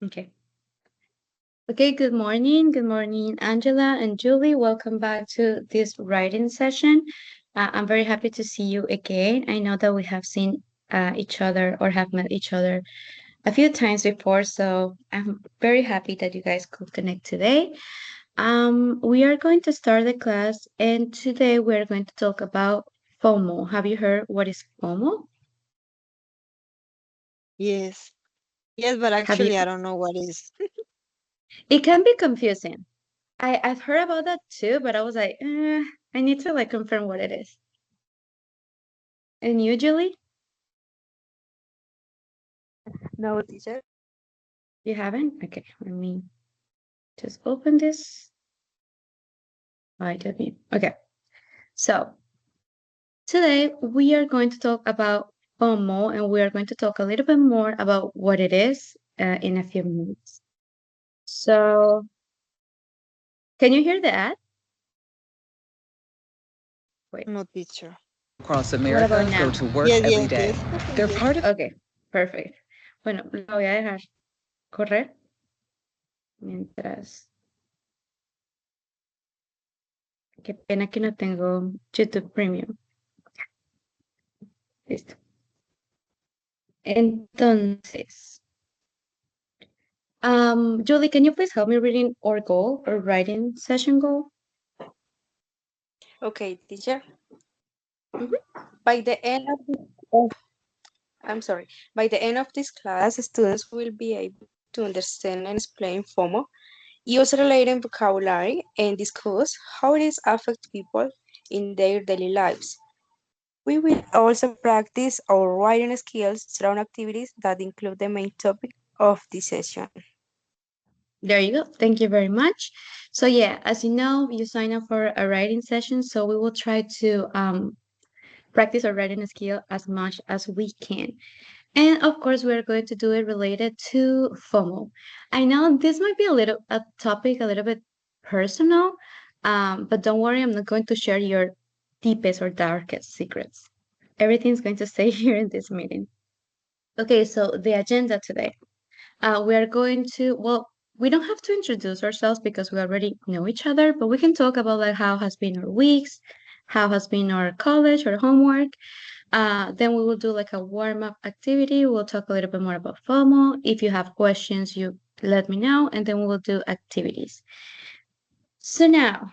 Okay. Okay, good morning. Good morning, Angela and Julie. Welcome back to this writing session. I'm very happy to see you again. I know that we have seen each other or have met each other a few times before, so I'm very happy that you guys could connect today. We are going to start the class, and today we're going to talk about FOMO. Have you heard what is FOMO? Yes. Yes, but Have you? actually I don't know what is. It can be confusing. I've heard about that too, but I was like, I need to like confirm what it is. And usually No, teacher. you haven't? Okay, let me just open this. I did mute. Okay, so today we are going to talk about FOMO and we are going to talk a little bit more about what it is in a few minutes. So, can you hear the ad? Wait, No, teacher. Across what about America go now? to work Yes, every yes, day. yes. They're Yes. part of Okay, perfect. Bueno, lo voy a dejar correr mientras. Qué pena que no tengo YouTube Premium. Listo. Entonces, Julie, can you please help me reading our goal or writing session goal? Okay, teacher. Mhm. By the end of I'm sorry. By the end of this class, students will be able to understand and explain FOMO, use related vocabulary, and discuss how it is affect people in their daily lives. We will also practice our writing skills through activities that include the main topic of this session. There you go. Thank you very much. So yeah, as you know, you sign up for a writing session, so we will try to practice our writing skill as much as we can. And of course, we're going to do it related to FOMO. I know this might be a topic a little bit personal, but don't worry, I'm not going to share your deepest or darkest secrets. Everything's going to stay here in this meeting. Okay, so the agenda today. We are going to, well, we don't have to introduce ourselves because we already know each other, but we can talk about like how has been our weeks, how has been our college or homework, then we will do like a warm up activity. We'll talk a little bit more about FOMO. If you have questions, you let me know, and then we will do activities. So now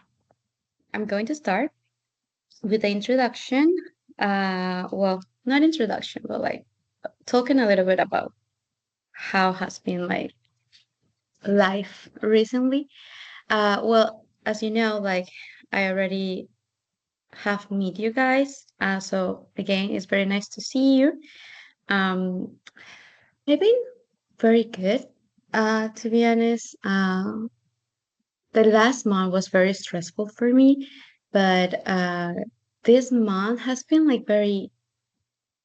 I'm going to start with the introduction. Well, not introduction, but like talking a little bit about how has been like life recently. Well, as you know, like I already have met you guys. So again, it's very nice to see you. Um, I've been very good. To be honest, the last month was very stressful for me, but this month has been like very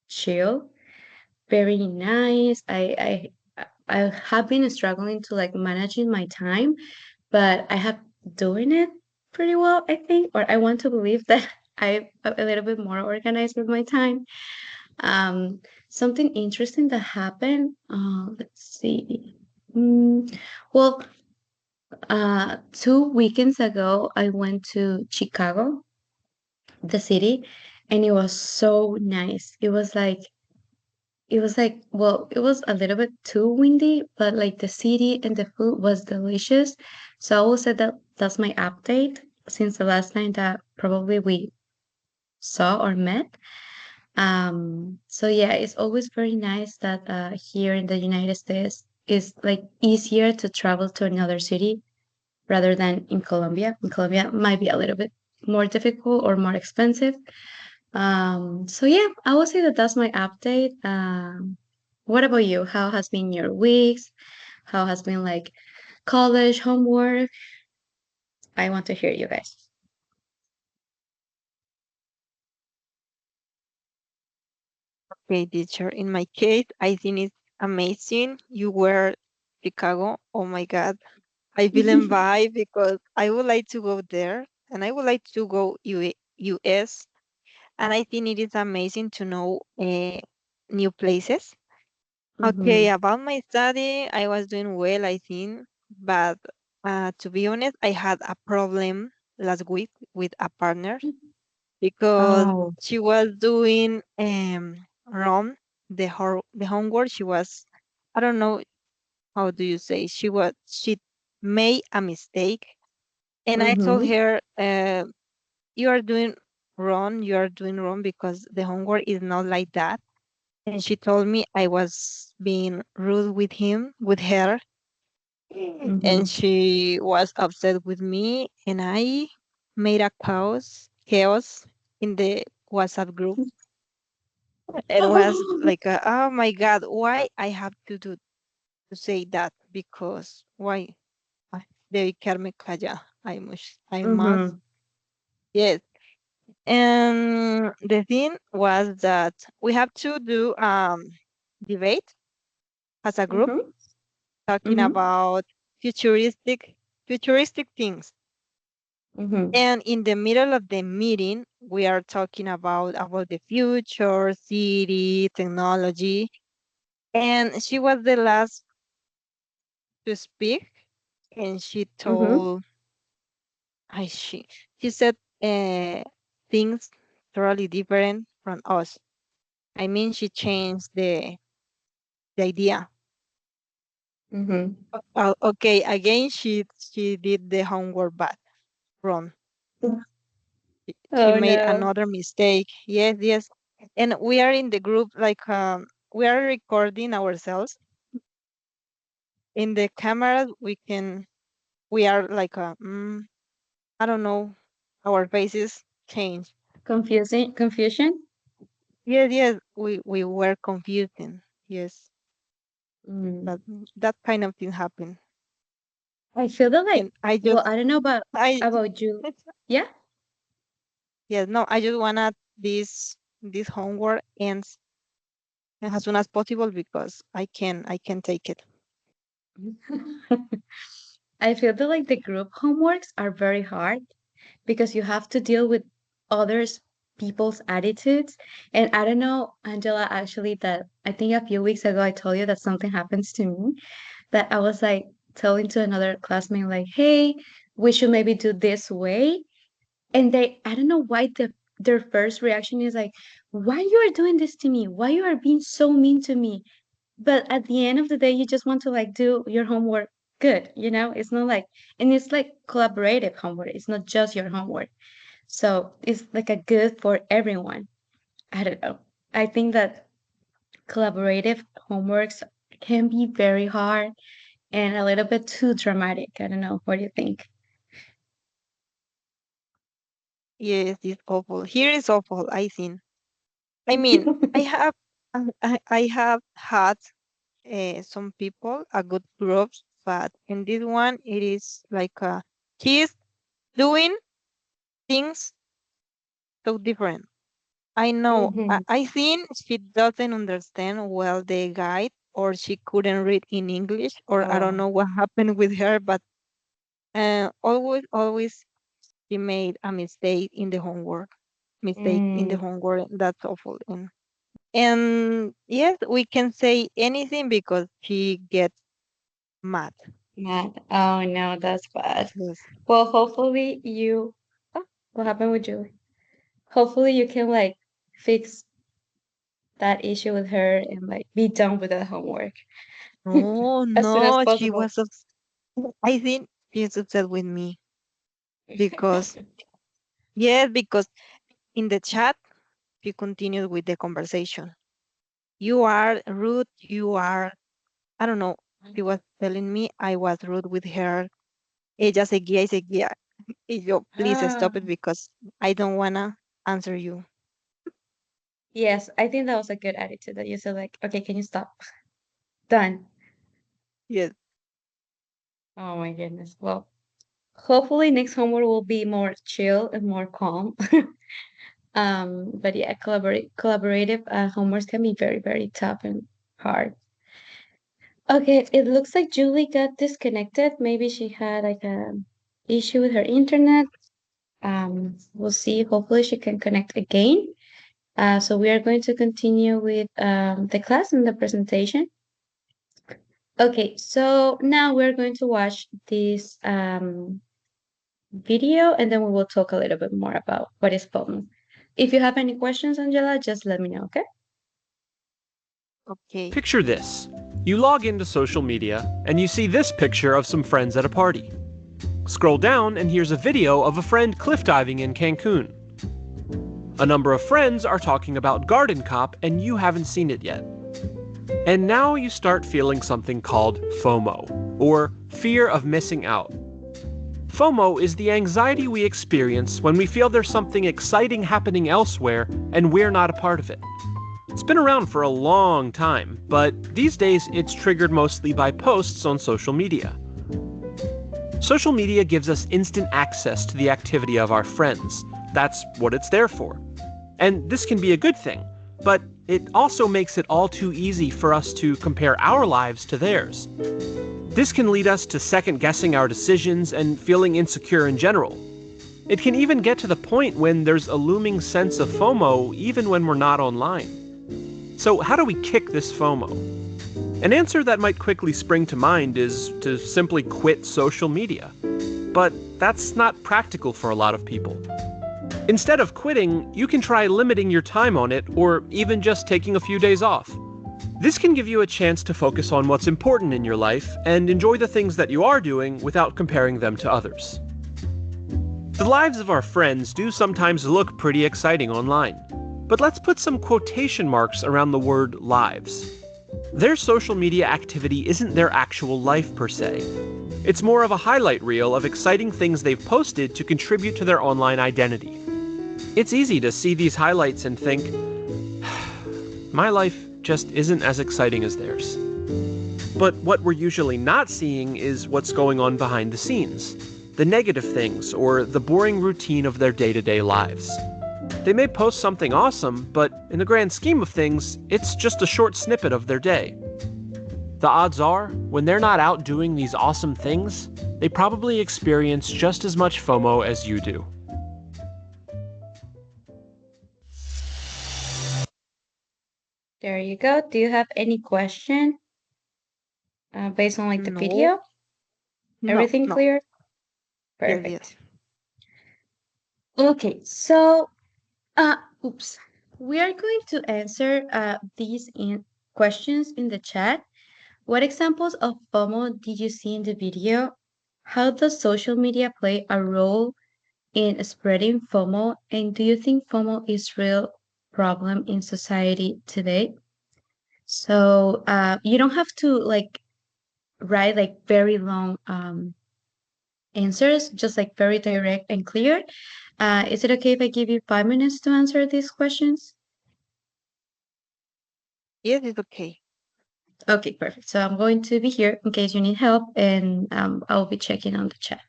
chill, very nice. I have been struggling to like managing my time, but I have doing it pretty well, I think, or I want to believe that I'm a little bit more organized with my time. Um, Something interesting that happened. Let's see. Well, 2 weekends ago, I went to Chicago, the city, and it was so nice. Well, it was a little bit too windy, but like the city and the food was delicious. So I will say that that's my update since the last time that probably we saw or met. So yeah, it's always very nice that here in the United States is like easier to travel to another city rather than in Colombia. In Colombia might be a little bit more difficult or more expensive. So yeah, I would say that that's my update. What about you? How has been your weeks? How has been like college, homework? I want to hear you guys. Okay, teacher. In my case, I think it's amazing. You were Chicago. Oh my God. I feel envy because I would like to go there and I would like to go US. And I think it is amazing to know new places. Okay, Mm-hmm. about my study, I was doing well, I think, but to be honest, I had a problem last week with a partner because Oh. she was doing wrong the homework. She was, I don't know how do you say, she made a mistake, and I told Mm-hmm. her, you are doing wrong. You are doing wrong because the homework is not like that. And she told me I was being rude with him, with her, and Mm-hmm. she was upset with me, and I made a chaos in the WhatsApp group. It was like, oh my God, why I have to say that? Because why? Ay, dedicarme calla. I must. Mm-hmm. Yes. And the thing was that we have to do debate as a group Mm-hmm. talking Mm-hmm. about futuristic things. Mm-hmm. And in the middle of the meeting, we are talking about the future, city, technology. And she was the last to speak, and she Mm-hmm. told I she said things totally different from us. I mean, she changed the idea. Mm-hmm. Okay, again, she did the homework bad, wrong. She Oh made no. another mistake. Yes, yes. And we are in the group, like, we are recording ourselves. In the camera, we are like, I don't know, our faces change. Confusing confusion? Yes, yes, we were confusing. Yes, Mm. that kind of thing happened. I feel that like, And I well, just, I don't know I, about you. Yeah? yes, no, I just wanna this homework ends as soon as possible because I can take it. I feel that like the group homeworks are very hard because you have to deal with others people's attitudes. And I don't know, Angela, actually that I think a few weeks ago I told you that something happens to me that I was like telling to another classmate like, "Hey, we should maybe do this way." And they I don't know why their first reaction is like, "Why you are doing this to me? Why you are being so mean to me?" But at the end of the day, you just want to like do your homework good, you know? It's not like and it's like collaborative homework. It's not just your homework. So it's like a good for everyone. I don't know. I think that collaborative homeworks can be very hard and a little bit too dramatic. I don't know. What do you think? Yes, it's awful. Here is awful, I think. I mean, I have I have had some people, a good groups, but in this one, it is like he is doing things so different. I know. Hmm. I think she doesn't understand well the guide, or she couldn't read in English, or I don't Oh. know what happened with her, but always she made a mistake in the homework. Mistake in the Mm, homework. That's awful. And yes, we can say anything because she gets mad. mad. Oh no, that's bad. Yes. Well, hopefully you. Oh, what happened with Julie? Hopefully you can like fix that issue with her and like be done with the homework No, as soon as no, she possible. was upset. I think she's upset with me because, yes, because in the chat, she continued with the conversation. You are rude. You are, I don't know. She was telling me I was rude with her. Ella seguía y seguía. Y yo, please Ah, stop it because I don't wanna answer you. yes, I think that was a good attitude that you said like, okay, can you stop? Done. Yes, Oh my goodness. Well, hopefully next homework will be more chill and more calm. But yeah, collaborative homeworks can be very, very tough and hard. Okay, it looks like Julie got disconnected. Maybe she had like a issue with her internet. We'll see. Hopefully she can connect again. So we are going to continue with the class and the presentation. Okay, so now we're going to watch this video and then we will talk a little bit more about what is FOMO. If you have any questions, Angela, just let me know, okay? Okay. Picture this. You log into social media and you see this picture of some friends at a party. Scroll down and here's a video of a friend cliff diving in Cancun. A number of friends are talking about Garden Cop and you haven't seen it yet. And now you start feeling something called FOMO, or fear of missing out. FOMO is the anxiety we experience when we feel there's something exciting happening elsewhere and we're not a part of it. It's been around for a long time, but these days it's triggered mostly by posts on social media. Social media gives us instant access to the activity of our friends. That's what it's there for. And this can be a good thing, but it also makes it all too easy for us to compare our lives to theirs. This can lead us to second-guessing our decisions and feeling insecure in general. It can even get to the point when there's a looming sense of FOMO even when we're not online. So how do we kick this FOMO? An answer that might quickly spring to mind is to simply quit social media. But that's not practical for a lot of people. Instead of quitting, you can try limiting your time on it or even just taking a few days off. This can give you a chance to focus on what's important in your life and enjoy the things that you are doing without comparing them to others. The lives of our friends do sometimes look pretty exciting online, but let's put some quotation marks around the word lives. Their social media activity isn't their actual life per se. It's more of a highlight reel of exciting things they've posted to contribute to their online identity. It's easy to see these highlights and think, my life just isn't as exciting as theirs. But what we're usually not seeing is what's going on behind the scenes, the negative things or the boring routine of their day-to-day lives. They may post something awesome, but in the grand scheme of things, it's just a short snippet of their day. The odds are, when they're not out doing these awesome things, they probably experience just as much FOMO as you do. There you go. Do you have any question based on like the No, video? Everything no. clear? Yes, Perfect. yes. Okay, so oops. We are going to answer these questions in the chat. What examples of FOMO did you see in the video? How does social media play a role in spreading FOMO? And do you think FOMO is real problem in society today? So you don't have to like write like very long answers, just like very direct and clear. Is it okay if I give you 5 minutes to answer these questions? Yes, it's okay. Okay, perfect. So I'm going to be here in case you need help, and I'll be checking on the chat.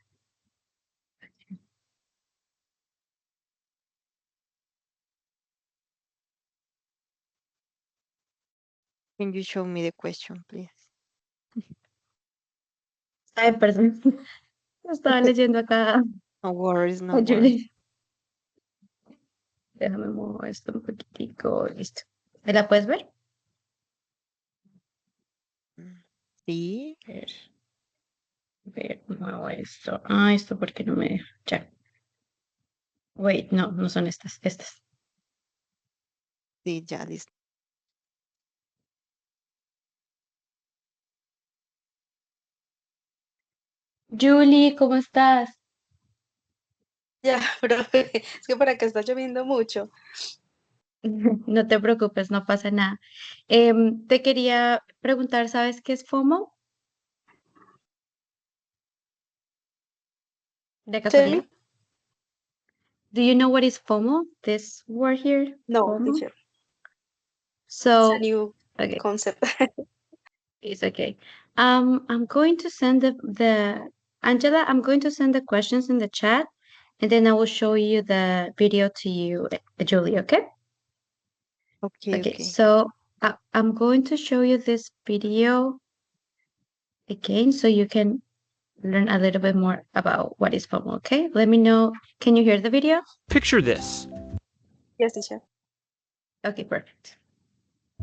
Can you show me the question, please? Ay, perdón. Estaba leyendo acá No worries, no a worries. Julie. Déjame mover esto un poquitico. Listo. ¿Me la puedes ver? Sí, Ver, muevo esto. Ah, esto porque no me deja. Ya. Wait, no, no son estas. Estas. sí, ya listo. Julie, ¿cómo estás? Ya, profe, es que por acá está lloviendo mucho. No te preocupes, no pasa nada. Te quería preguntar, ¿sabes qué es FOMO? De Tell me. casualidad. Do you know what is FOMO? This word here, No, FOMO. teacher. It's a So, new okay, concept. it's okay. I'm going to send the Angela, I'm going to send the questions in the chat, and then I will show you the video to you, Julie, okay? Okay, Okay, okay. so I'm going to show you this video again so you can learn a little bit more about what is FOMO, okay? Let me know. Can you hear the video? Picture this. Yes, teacher. Okay, perfect.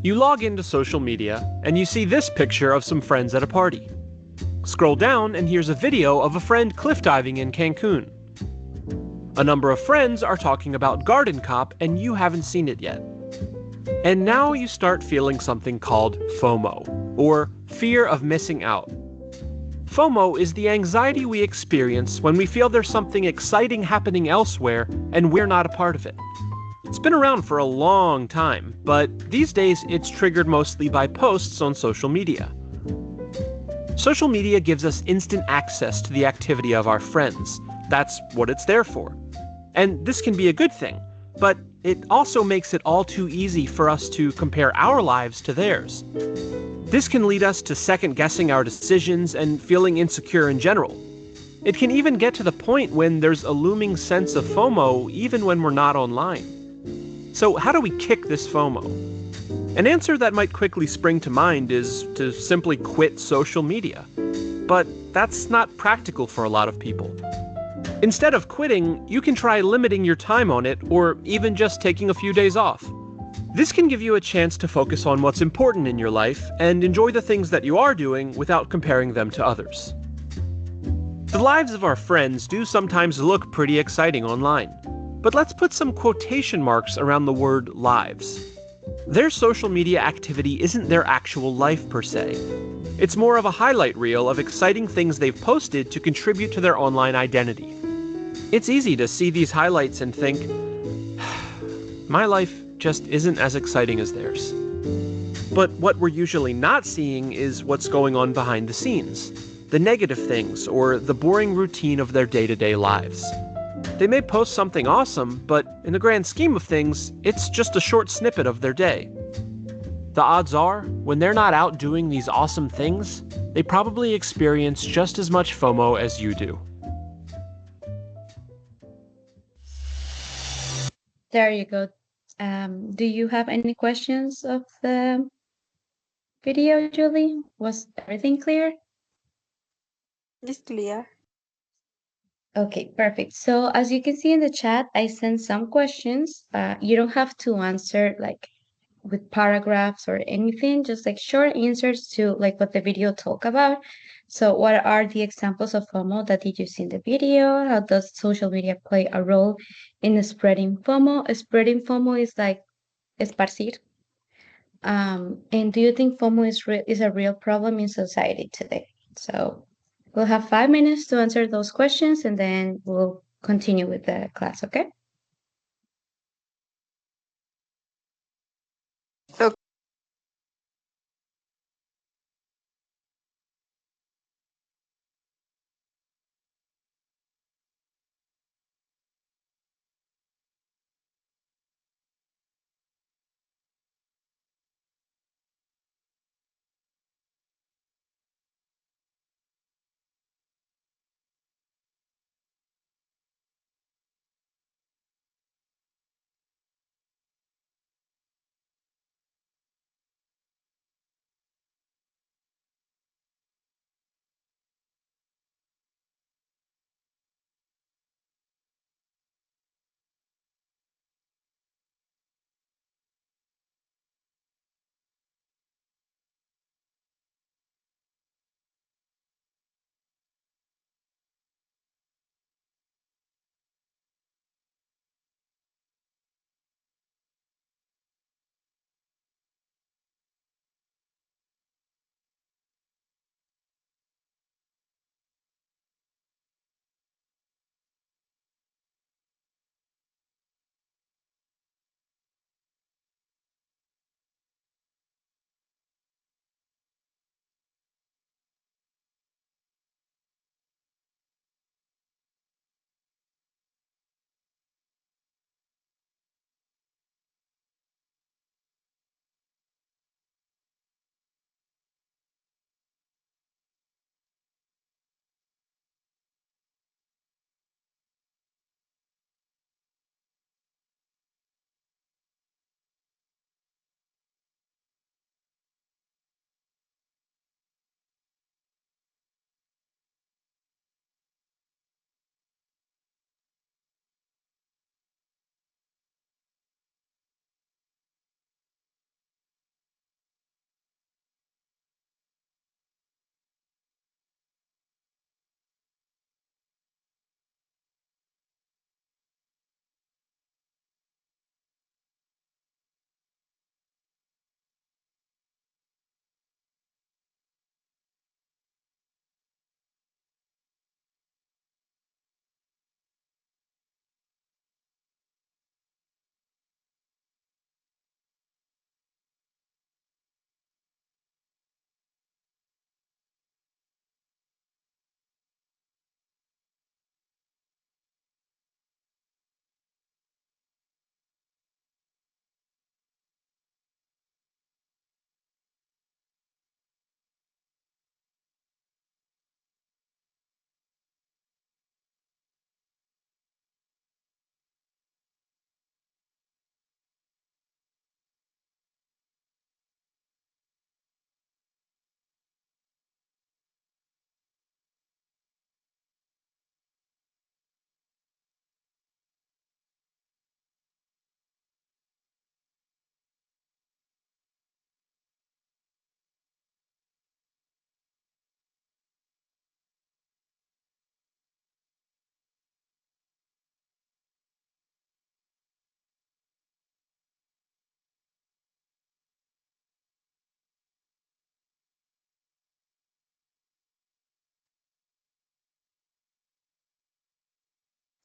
You log into social media and you see this picture of some friends at a party. Scroll down and here's a video of a friend cliff diving in Cancun. A number of friends are talking about Garden Cop and you haven't seen it yet. And now you start feeling something called FOMO, or fear of missing out. FOMO is the anxiety we experience when we feel there's something exciting happening elsewhere and we're not a part of it. It's been around for a long time, but these days it's triggered mostly by posts on social media. Social media gives us instant access to the activity of our friends. That's what it's there for. And this can be a good thing, but it also makes it all too easy for us to compare our lives to theirs. This can lead us to second-guessing our decisions and feeling insecure in general. It can even get to the point when there's a looming sense of FOMO even when we're not online. So how do we kick this FOMO? An answer that might quickly spring to mind is to simply quit social media. But that's not practical for a lot of people. Instead of quitting, you can try limiting your time on it or even just taking a few days off. This can give you a chance to focus on what's important in your life and enjoy the things that you are doing without comparing them to others. The lives of our friends do sometimes look pretty exciting online, but let's put some quotation marks around the word lives. Their social media activity isn't their actual life per se. It's more of a highlight reel of exciting things they've posted to contribute to their online identity. It's easy to see these highlights and think, my life just isn't as exciting as theirs. But what we're usually not seeing is what's going on behind the scenes, the negative things or the boring routine of their day-to-day lives. They may post something awesome, but in the grand scheme of things, it's just a short snippet of their day. The odds are, when they're not out doing these awesome things, they probably experience just as much FOMO as you do. There you go. Do you have any questions of the video, Julie? Was everything clear? It's clear. Okay, perfect. So as you can see in the chat, I sent some questions. You don't have to answer like with paragraphs or anything, just like short answers to like what the video talk about. So what are the examples of FOMO that did you see in the video? How does social media play a role in spreading FOMO? Spreading FOMO is like esparcir. And do you think FOMO is a real problem in society today? So we'll have 5 minutes to answer those questions and then we'll continue with the class, okay?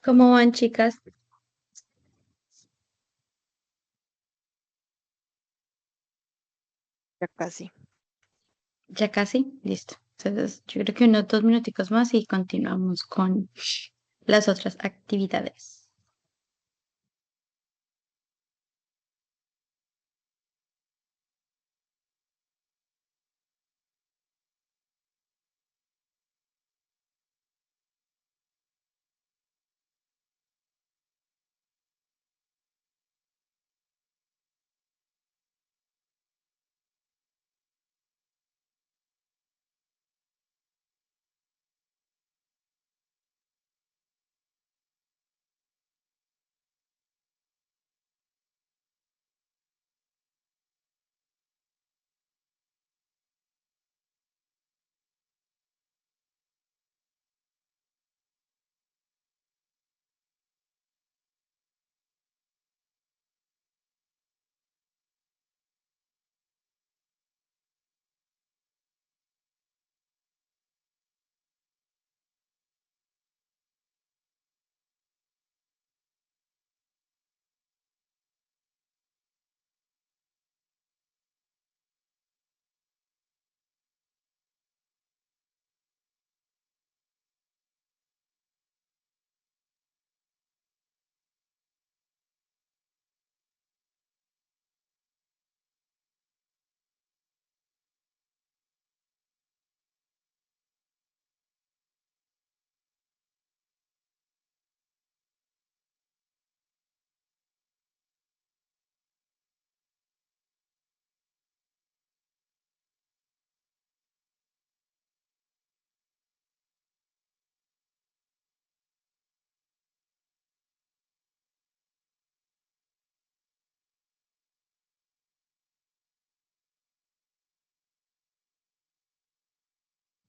¿Cómo van, chicas? Ya casi. Ya casi, listo. Entonces, yo creo que unos 2 minuticos más y continuamos con las otras actividades.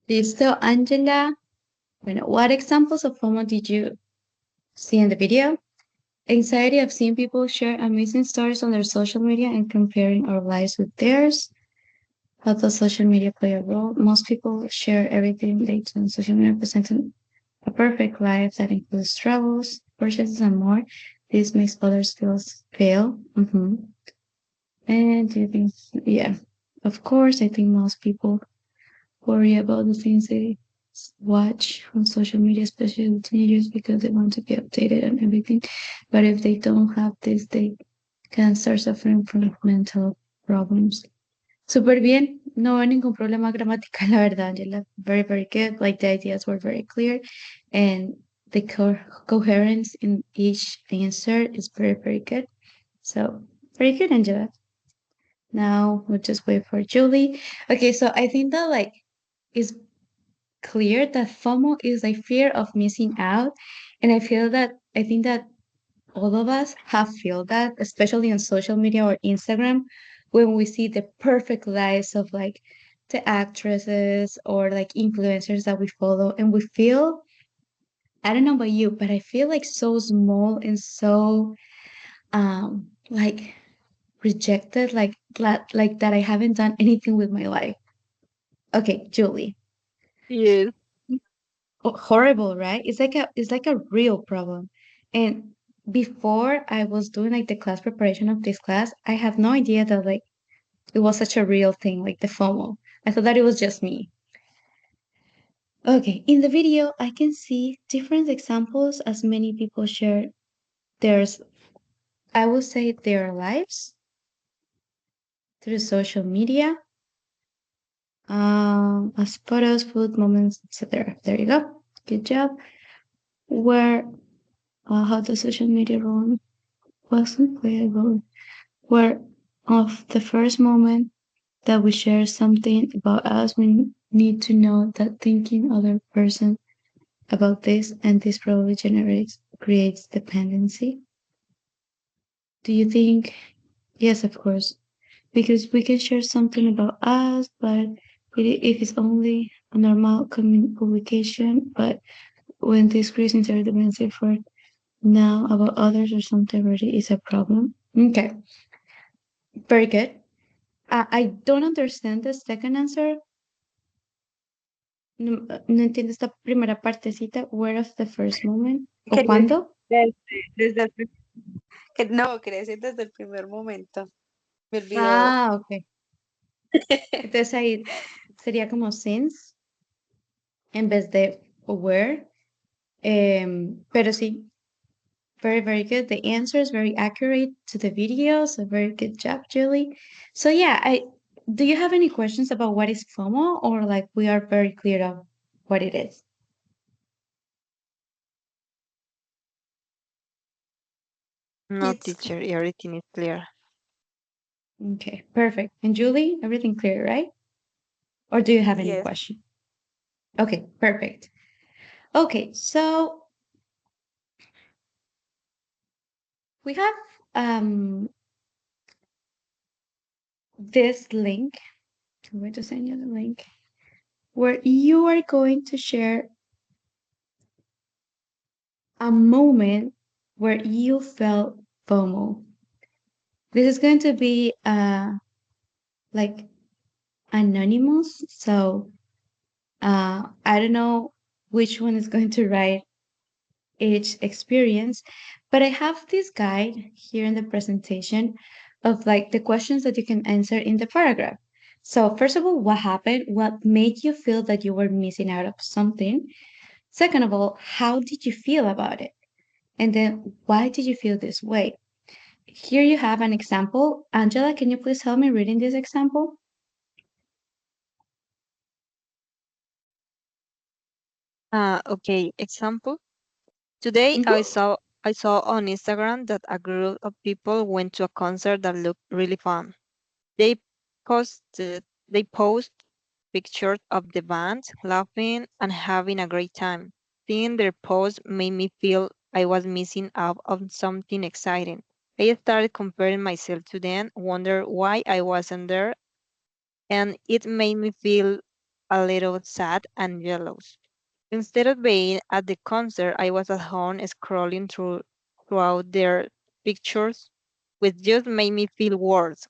Listo, Angela. Bueno, what examples of FOMO did you see in the video? Anxiety of seeing people share amazing stories on their social media and comparing our lives with theirs. How does social media play a role? Most people share everything they do on social media, presenting a perfect life that includes travels, purchases, and more. This makes others feel fail. And do you think, yeah, of course, I think most people worry about the things they watch on social media, especially the teenagers, because they want to be updated and everything. But if they don't have this, they can start suffering from mental problems. Súper bien, no veo ningún problema gramatical, la verdad, Angela. Very, very good. Like the ideas were very clear, and the coherence in each answer is very, very good. So, very good, Angela. Now we'll just wait for Julie. Okay, so I think that like it's clear that FOMO is a fear of missing out, and I think that all of us have felt that, especially on social media or Instagram, when we see the perfect lives of like the actresses or like influencers that we follow, and we feel, I don't know about you, but I feel like so small and so like rejected, like glad like that I haven't done anything with my life. Okay, Julie. Yes. Horrible, right? It's like a real problem. And before I was doing like the class preparation of this class, I had no idea that like it was such a real thing, like the FOMO. I thought that it was just me. Okay, in the video, I can see different examples as many people share there's, I would say, their lives through social media, as photos, food moments, etc. There you go. Good job. Where how does social media role wasn't playable? Where of the first moment that we share something about us, we need to know that thinking other person about this and this probably creates dependency. Do you think? Yes, of course, because we can share something about us, but if it's only a normal publication, but when this creates interdependency for now about others or something already is a problem. Okay, very good. I don't understand the second answer. No, no entiendo esta primera partecita. Where of the first moment? ¿O Crece cuándo? desde no, crece desde el primer momento. Me olvidó. Ah, ok. Entonces ahí sería como since en vez de where. Pero sí, very, very good. The answer is very accurate to the video. So very good job, Julie. So yeah, do you have any questions about what is FOMO or like we are very clear of what it is? No, It's teacher, everything is clear. Okay, perfect. And Julie, everything clear, right? Or do you have any yes. question? Okay, perfect. Okay, so we have um this link. I'm going to send you the link where you are going to share a moment where you felt FOMO. This is going to be like anonymous, so I don't know which one is going to write each experience, but I have this guide here in the presentation of like the questions that you can answer in the paragraph. So first of all, what happened? What made you feel that you were missing out of something? Second of all, how did you feel about it? And then why did you feel this way? Here you have an example. Angela, can you please help me reading this example? Okay, example. Today Mm-hmm. I saw on Instagram that a group of people went to a concert that looked really fun. They they post pictures of the band laughing and having a great time. Seeing their posts made me feel I was missing out on something exciting. I started comparing myself to them, wonder why I wasn't there, and it made me feel a little sad and jealous. Instead of being at the concert, I was at home scrolling throughout their pictures, which just made me feel worse.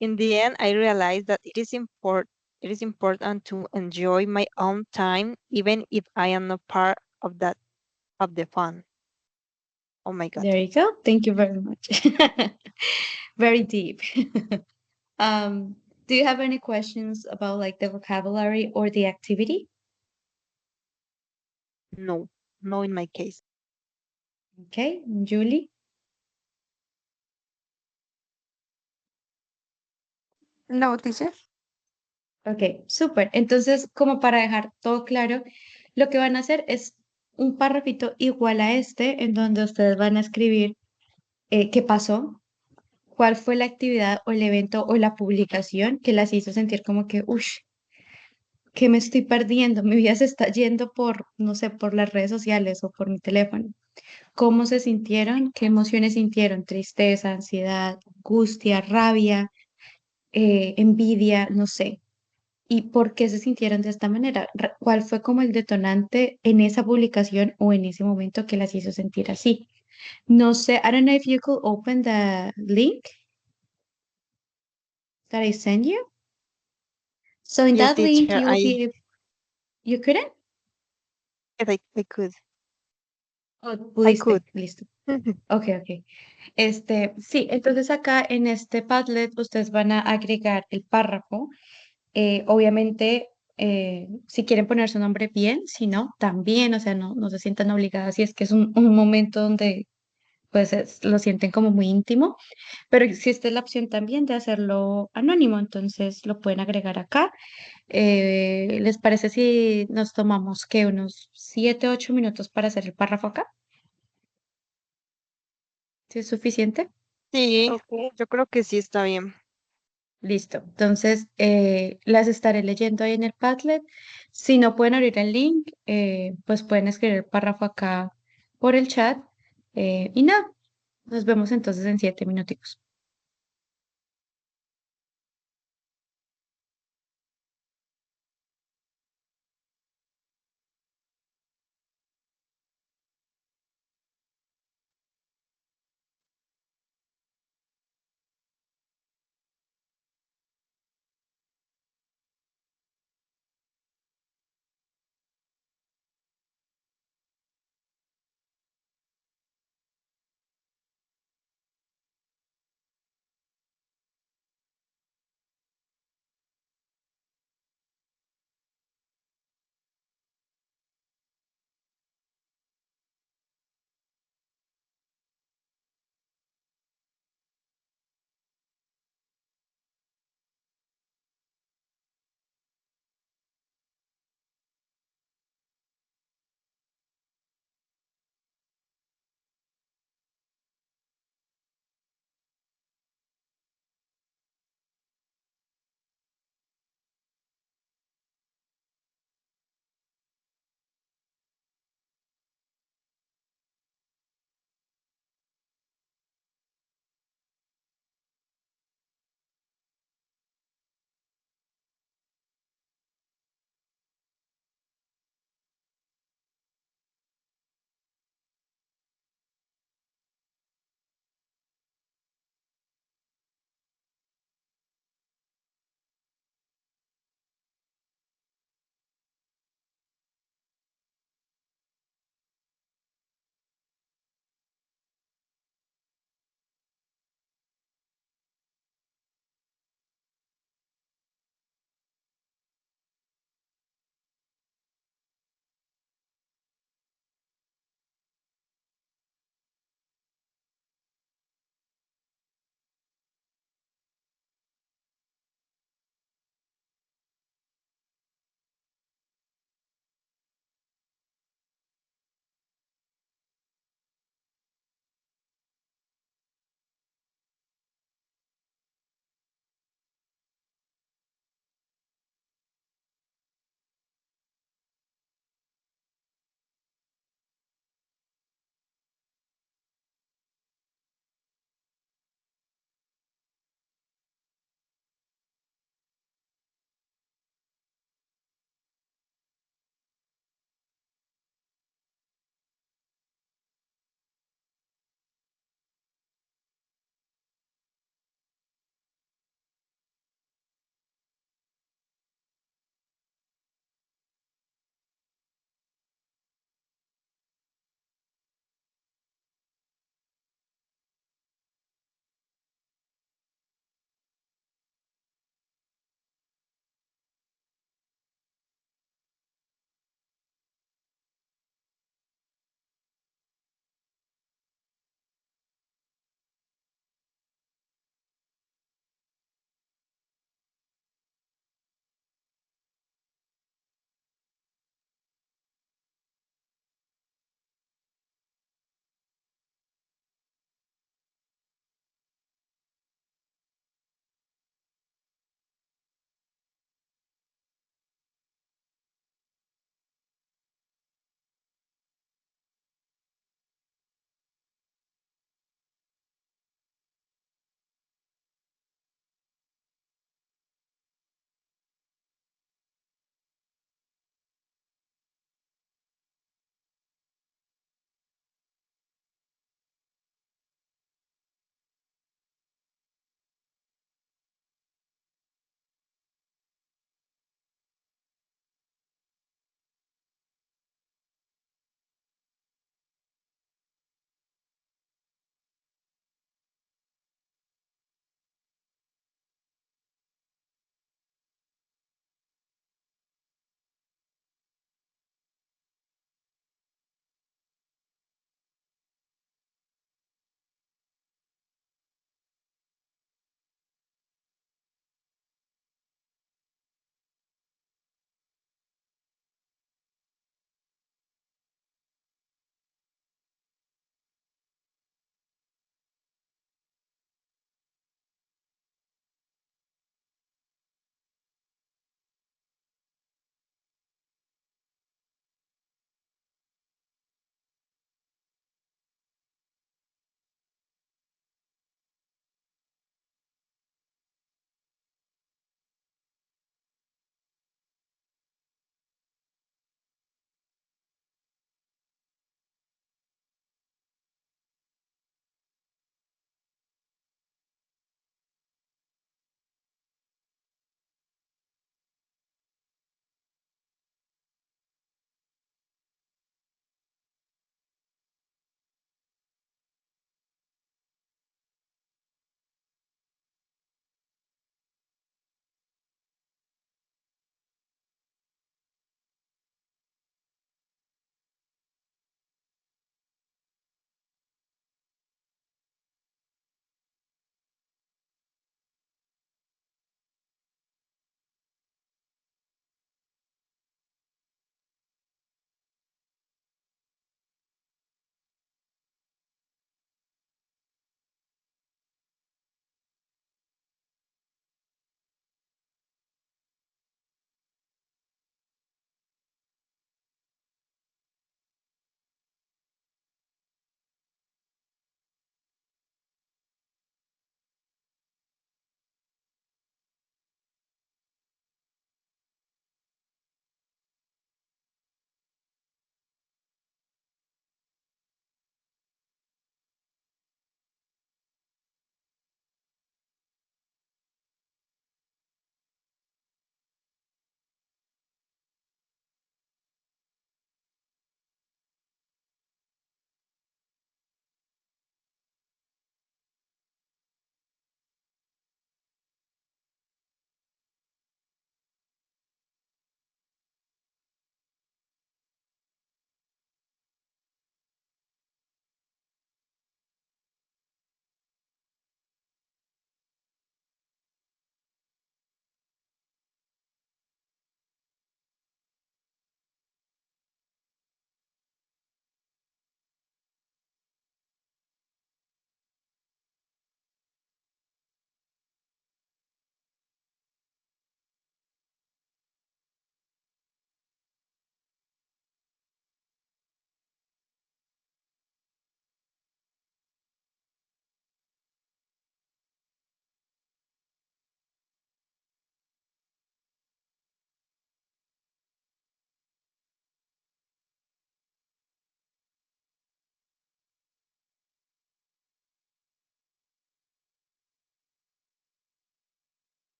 In the end, I realized that it is important to enjoy my own time, even if I am not part of the fun. Oh my god. There you go. Thank you very much. Very deep. Um, do you have any questions about like the vocabulary or the activity? No, no in my case. Okay, Julie. No, teacher. Ok, súper. Entonces, como para dejar todo claro, lo que van a hacer es un párrafito igual a este, en donde ustedes van a escribir qué pasó, cuál fue la actividad o el evento o la publicación que las hizo sentir como que, uff, ¿qué me estoy perdiendo? Mi vida se está yendo por, no sé, por las redes sociales o por mi teléfono. ¿Cómo se sintieron? ¿Qué emociones sintieron? Tristeza, ansiedad, angustia, rabia, envidia, no sé. ¿Y por qué se sintieron de esta manera? ¿Cuál fue como el detonante en esa publicación o en ese momento que las hizo sentir así? No sé, I don't know if you could open the link that I sent you. So in Yes, that link teacher, you will be, you couldn't? I could. Oh, I could. pudiste, listo. Ok, ok. Sí, entonces acá en este Padlet ustedes van a agregar el párrafo. Obviamente, si quieren poner su nombre bien, si no, también, o sea, no se sientan obligadas si es que es un momento donde pues lo sienten como muy íntimo, pero existe la opción también de hacerlo anónimo, entonces lo pueden agregar acá. ¿Les parece si nos tomamos que unos 7, 8 minutos para hacer el párrafo acá? ¿Sí es suficiente? Sí, Okay. yo creo que sí está bien. Listo. Entonces, las estaré leyendo ahí en el Padlet. Si no pueden abrir el link, pues pueden escribir el párrafo acá por el chat. Y nada, nos vemos entonces en 7 minuticos.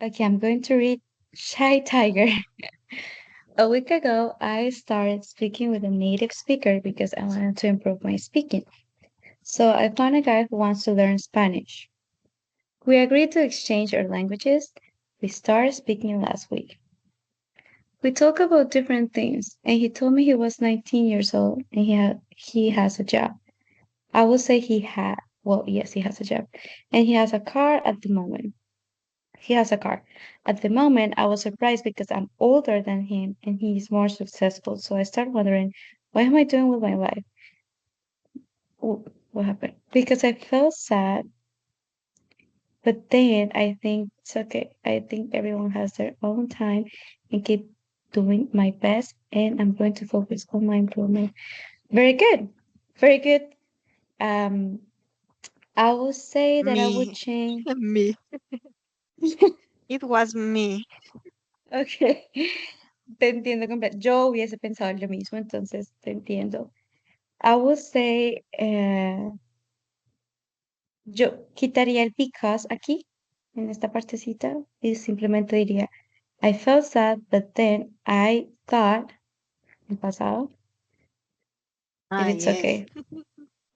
Okay, I'm going to read Shy Tiger. A week ago, I started speaking with a native speaker because I wanted to improve my speaking. So I found a guy who wants to learn Spanish. We agreed to exchange our languages. We started speaking last week. We talked about different things, and he told me he was 19 years old and he has a job. I will say he had, well, yes, he has a job, and he has a car at the moment. He has a car. At the moment, I was surprised because I'm older than him and he's more successful. So I started wondering, what am I doing with my life? Ooh, what happened? Because I felt sad, but then I think it's okay. I think everyone has their own time and keep doing my best. And I'm going to focus on my improvement. Very good. Very good. Um, I will say that I would Me, change. me. It was me. Okay. Te entiendo completamente. Yo hubiese pensado lo mismo, entonces te entiendo. I would say, yo quitaría el because aquí, en esta partecita, y simplemente diría, I felt sad, but then I thought, en pasado, that Ah, it's yes. okay,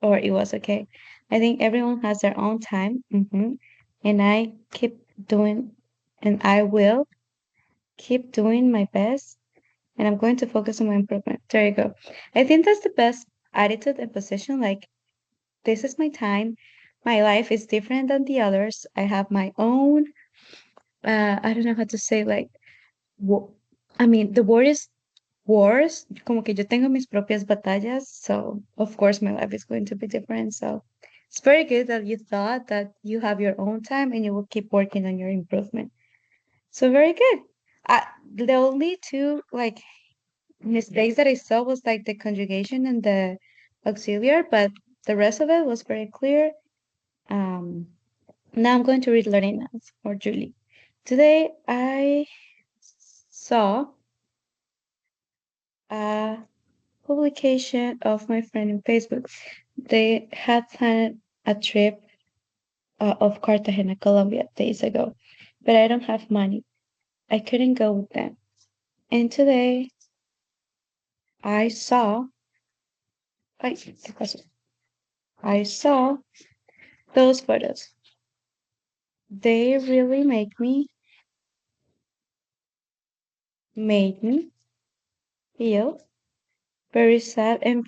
or it was okay. I think everyone has their own time, and I keep doing, and I will keep doing my best, and I'm going to focus on my improvement. There you go. I think that's the best attitude and position. Like, this is my time. My life is different than the others. I have my own, I don't know how to say, like, I mean, the word is wars. Como que yo tengo mis propias batallas. So, of course, my life is going to be different. So, it's very good that you thought that you have your own time and you will keep working on your improvement. So, very good. The only two, like, mistakes that I saw was like the conjugation and the auxiliary, but the rest of it was very clear. Um, Now I'm going to read Lorena's or Julie. Today I saw a publication of my friend in Facebook. They had planned a trip of Cartagena, Colombia days ago, but I don't have money. I couldn't go with them. And today I saw, ay, ¿qué pasó? I saw those photos. They really made me feel very sad and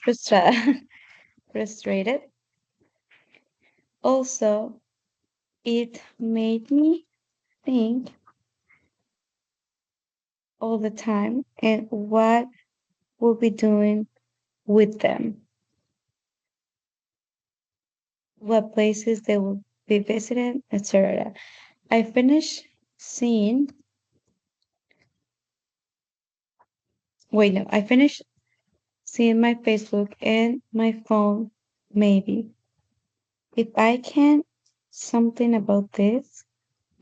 frustrated. Also, it made me think all the time and what we'll be doing with them, what places they will be visiting, etc. I finished seeing, wait, no, I finished seeing my Facebook and my phone, maybe. If I can something about this,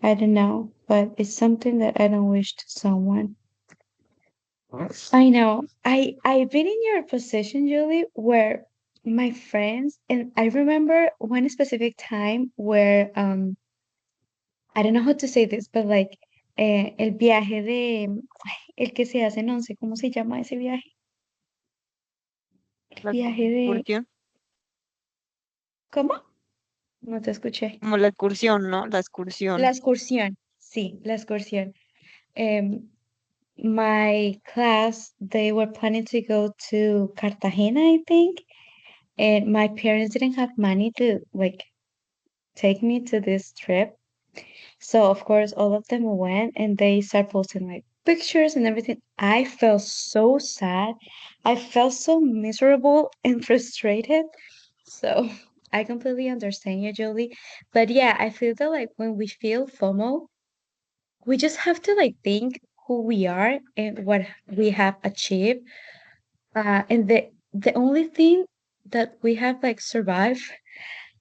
I don't know, but it's something that I don't wish to someone. I know. I've been in your position, Julie, where my friends and I remember one specific time where I don't know how to say this, but like el viaje de el que se hace en once, ¿cómo se llama ese viaje? El La viaje de excursión, ¿cómo? No te escuché. como la excursión, ¿no? La La excursión. excursión. Sí, la excursión. Um, my class, they were planning to go to Cartagena, I think, and my parents didn't have money to like take me to this trip. So of course all of them went and they start posting like pictures and everything. I felt so sad. I felt so miserable and frustrated. So I completely understand you, Julie. But yeah, I feel that like when we feel FOMO, we just have to like think who we are and what we have achieved. And the only thing that we have like survived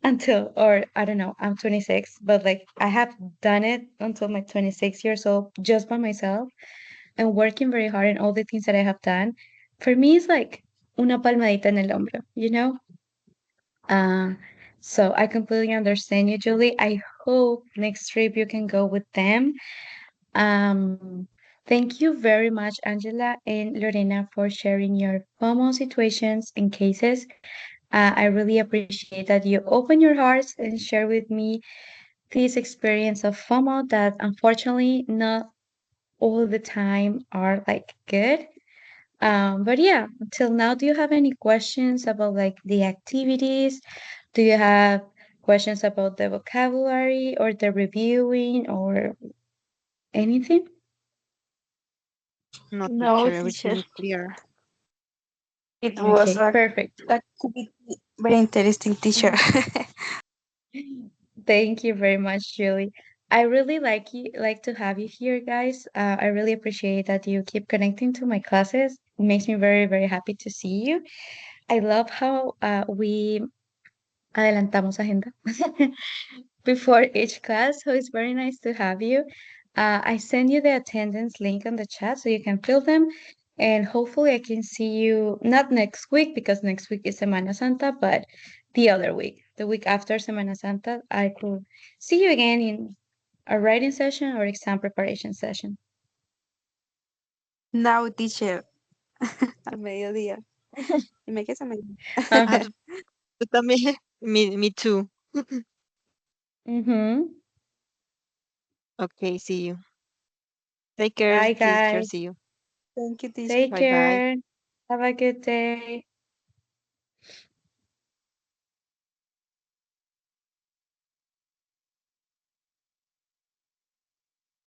until, or I don't know, I'm 26, but like I have done it until my 26 years old just by myself and working very hard in all the things that I have done. For me, it's like una palmadita en el hombro, you know? Uh, so I completely understand you, Julie. I hope next trip you can go with them. Um, Thank you very much, Angela and Lorena, for sharing your FOMO situations and cases. I really appreciate that you open your hearts and share with me this experience of FOMO that unfortunately not all the time are like good. But yeah, until now, do you have any questions about like the activities? Do you have questions about the vocabulary or the reviewing or anything? No, No, teacher, teacher. everything is clear. It was Okay, a perfect. activity very interesting, teacher. Thank you very much, Julie. I really like to have you here, guys. I really appreciate that you keep connecting to my classes. It makes me very, very happy to see you. I love how we adelantamos agenda before each class, so it's very nice to have you. I send you the attendance link on the chat so you can fill them, and hopefully I can see you not next week because next week is Semana Santa, but the other week, the week after Semana Santa, I could see you again in a writing session or exam preparation session. Now, teacher, al mediodía. Y me quedé a Ah, mediodía. tú también. Me too. Mm-hmm. Okay, see you. Take care, Bye, teacher. guys. See you. Thank you, teacher. Take Bye bye. care. Have a good day.